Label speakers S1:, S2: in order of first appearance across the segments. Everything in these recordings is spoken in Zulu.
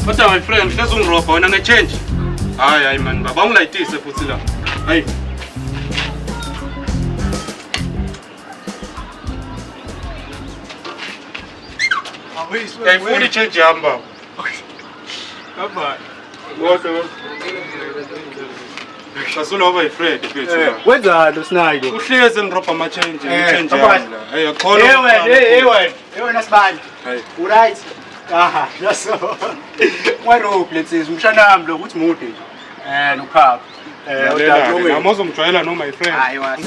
S1: Kodwa my friend, hlezi ungirobha wena nge-change. Hayi man, baba ungilayitise futhi la. Hayi. Ayifuni i-change yami baba.
S2: Baba.
S1: Sasuloba yifred mfethu la.
S2: Wenzalo Sinayilo?
S1: Uhlezi ngirobha ama-change, i-change yami la. Hey, akhona.
S2: Wena sibani. Uright? Aha, yaso. Warophi lensizwe umshanami lo ukuthi mude. Nophapha.
S1: Noma uzomjwayela no my friend.
S2: Hayi wahle.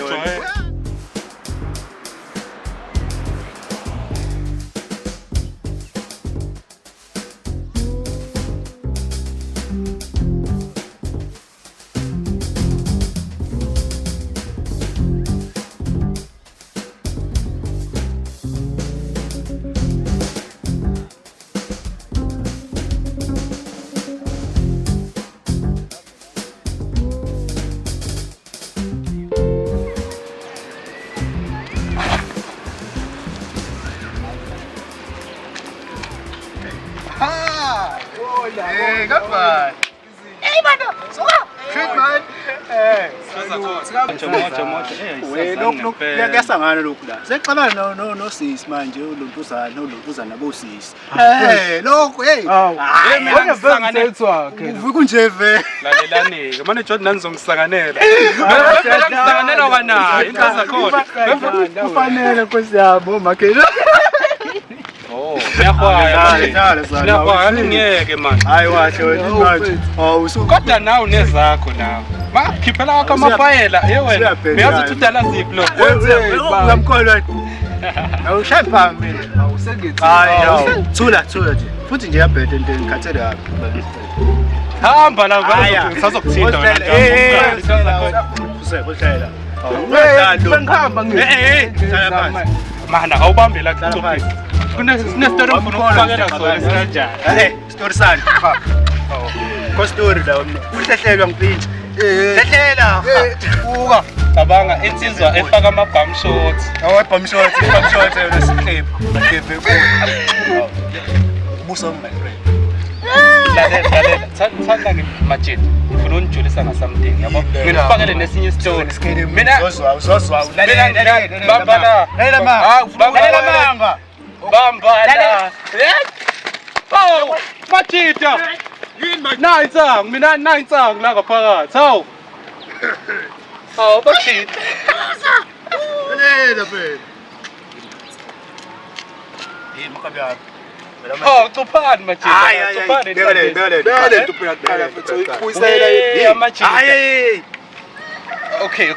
S2: Hey, goodbye. Hey, man. So, shit, man. Hey. Look, kuyasangana lokhu la. Sexabana no sis manje ulontuzana bosisi. Hey, lokhu, hey.
S1: Wena vele ethwakhe.
S2: Uvuka nje ve.
S1: Lalelani-ke, manje Jordan ngizongihlanganela. Ngihlanganela kanayo, into zakhona.
S2: Kufanele Nkosi yabo makela.
S1: Oh, niyahwaya ngeke manje.
S2: Hayi wahle wena manje.
S1: Kodwa nawe nezakho nawe. Makhiphela wakho amafayela, wena. Uyazi ukuthi udala ziphi lo.
S2: Ngamkholwa. Awushaya phambili. Awusengithi. Hayi, thula nje. Futhi nje yabhede into engikhathele yakho.
S1: Hamba la vele ngizokuthinta wena.
S2: Usehlela.
S1: Bengihamba mana awubambe la kucuphi. Kunestory ngifuna ukufakela sona sikanjani.
S2: Story sani. Ko story la uhlehlelwa ngiphinja. Hlela. Buka.
S1: Cabanga insizwa efaka ama-bum shots.
S2: Bum shots yona sikhephu. Sikhephe kulo. Buso my friend.
S1: Lalela. Thanda ngimajidi. Ngifuna unijulisa ngasamthing yabo. Mina ufakele nesinye story.
S2: Mina uzozwa.
S1: Bamba
S2: manga.
S1: Bamba la. Oh, machita. Nayi insangu, mina nayi insangu la ngaphakathi. Hawu. Hawu machita.
S2: Lela phela. Makabyaphi.
S1: Oh, cuphani machita. Cuphani.
S2: Bele tuphela
S1: Uyisela machita. Okay.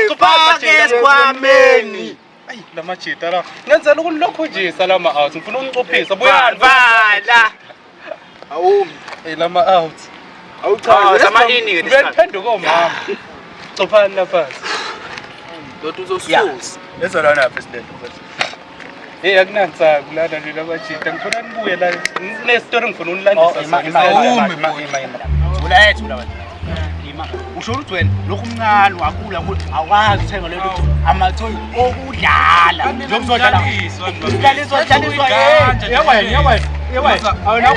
S2: Cuphani esikhwameni.
S1: Ayi la machita la. Ngenzela ukulokho nje salama out. Ngifuna ungicuphisa. Buyani.
S2: Vala. Awumi.
S1: Lama out.
S2: Awuchaza sama ini ke
S1: lesikhathi. Ngiphenduka omama. Cuphani lapha.
S2: Dot uzosusa. Lenza lana president.
S1: Akunansa kulana nje labajita. Ngifuna nibuye la. Kunestory ngifuna unilandisa sona.
S2: Awumi. Ula ethu la. Usho ukuthi wena lokhu umncane wakhula ukuthi awazi uthenga lento amathoyi okudlala nokuzodlala udlaliswa yewena awuna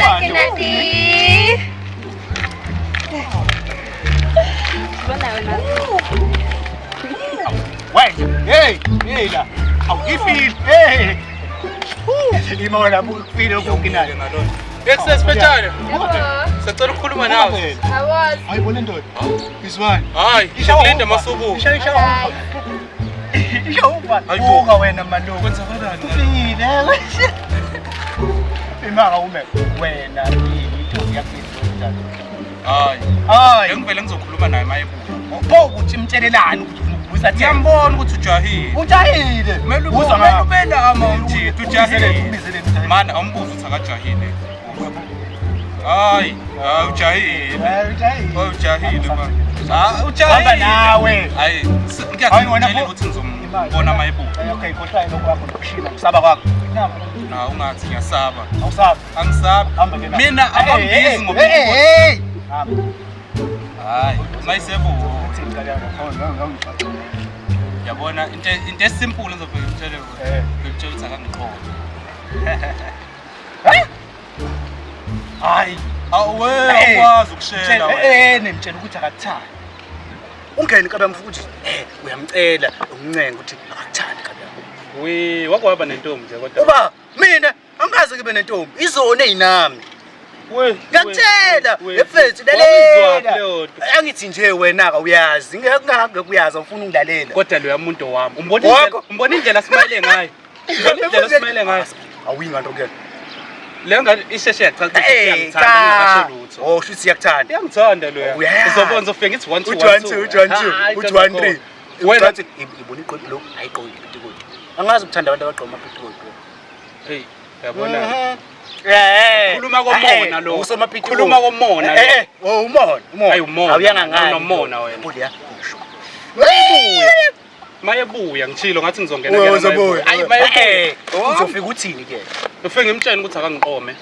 S2: kwazi hey la awufeel hey imona bufile ukukinayo
S1: Excess petale. Sacela ukukhuluma nawe.
S3: Awazi.
S2: Ayibona indoda. Izwani.
S1: Hayi, ngilinda masuku.
S2: Isha. Buka wena manje
S1: Kwenzakalani?
S2: ufile. Imaka ume wena into yakho. Hayi.
S1: Ngivele ngizokhuluma naye mayebuya.
S2: Pho ukuthi imtshelelani ukuthi ubuza
S1: Ngiyambona ukuthi ujahile.
S2: Ujahile.
S1: Uzama ubela amawuthi ujahile. Mana awumbuza ukuthi akajahile. Hayi, ujahile. Ujahile man. Ujahile.
S2: Hamba nawe.
S1: Hayi, ngiyakutshela ukuthi ngizombona mayebuya.
S2: Okay, kodwa lokho kwakho nokushila kusaba kwakho.
S1: Na ungathi ngiyasaba.
S2: Awusabi.
S1: Angisabi. Mina abambizi ngoba.
S2: Hamba.
S1: Hayi, mayisebuya. Yabona into esimple ngizofika ngitshele wena. Ngikutshela ukuthi akangiqola.
S2: Hayi.
S3: Awe ukwazi ukushela wena.
S2: Nemtshela ukuthi akakuthandi. Ungene kabami futhi uyamcela umncenga ukuthi akakuthandi kabami.
S1: We wakwaba nentombi nje kodwa.
S2: Uba mina angaze ngibe nentombi izone eyinami.
S1: We
S2: ngiyakutshela efethu lalela. Angithi nje wena aka uyazi ngeke kuyazi ufuna ungilalela.
S1: Kodwa lo yamuntu wami umbona indlela simayile ngayo. Umbona indlela simayile ngayo.
S2: Awuyinga nto kuyena.
S1: Le ngane isheshe yachaza ukuthi iyangithanda ngakasho lutho.
S2: Oh shuthi siyakuthanda.
S1: Iyangithanda lo ya. Uzobona ufike ngithi 1 2
S2: uthi 1 3. Wena ibona iqoqo lo ayiqoqi ipitikoti. Angazi ukuthanda abantu abaqoma ipitikoti.
S1: Hey yabona.
S2: Khuluma
S1: komona lo.
S2: Usomapitikoti.
S1: Khuluma komona lo.
S2: Oh umona.
S1: Hayi umona.
S2: Awuyanga ngani
S1: nomona wena.
S2: Buliya.
S1: Mayebuya ngithilo ngathi ngizongena kuyena.
S2: Hayi mayebuya. Uzofika uthini ke?
S1: Ufike ngimtshela ukuthi akangiqome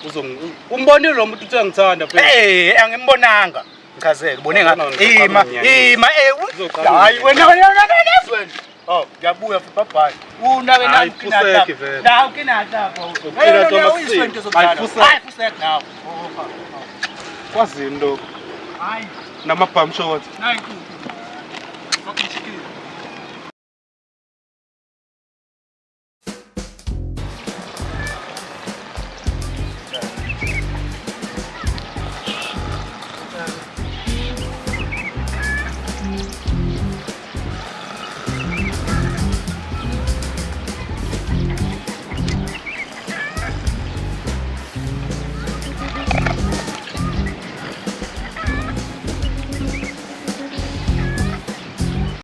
S1: umbonile lo muntu uthi uyangithanda phela.
S2: Angimbonanga. Ngichazeke ubone ngathi ima hayi wena oh ngiyabuya futhi bye unawe nami kinata nawe kinata hayi fuseke nawe
S3: Kwazini lo?
S2: hayi
S3: Nama bum shot.
S2: hayi fucking chicken